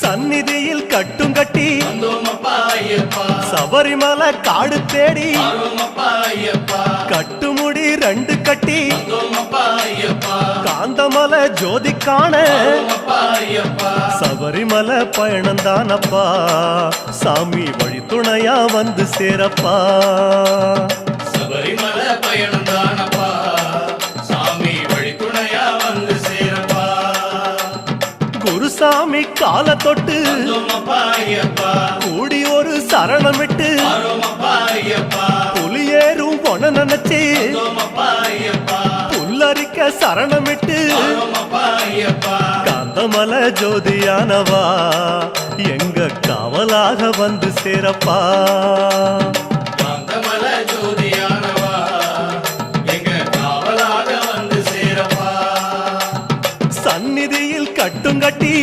சந்நிதியில் கட்டும் கட்டி சபரிமலை காடு தேடி கட்டுமுடி 2 கட்டி காந்தமலை ஜோதி காண சபரிமலை பயணந்தானப்பா சாமி வழி துணையா வந்து சேரப்பா சபரிமலை பயணந்தானப்பா சாமி வழி துணையா வந்து சேரப்பா குருசாமி கால தொட்டு கூடி ஒரு சரணமிட்டு புலியேறும் பொன நினைச்சு புல்லரிக்க சரணமிட்டு காந்தமலை ஜோதியானவா எங்க காவலாக வந்து சேரப்பா காந்தமலை ஜோதியானவா எங்க காவலாக வந்து சேரப்பா சந்நிதியில் கட்டும் கட்டி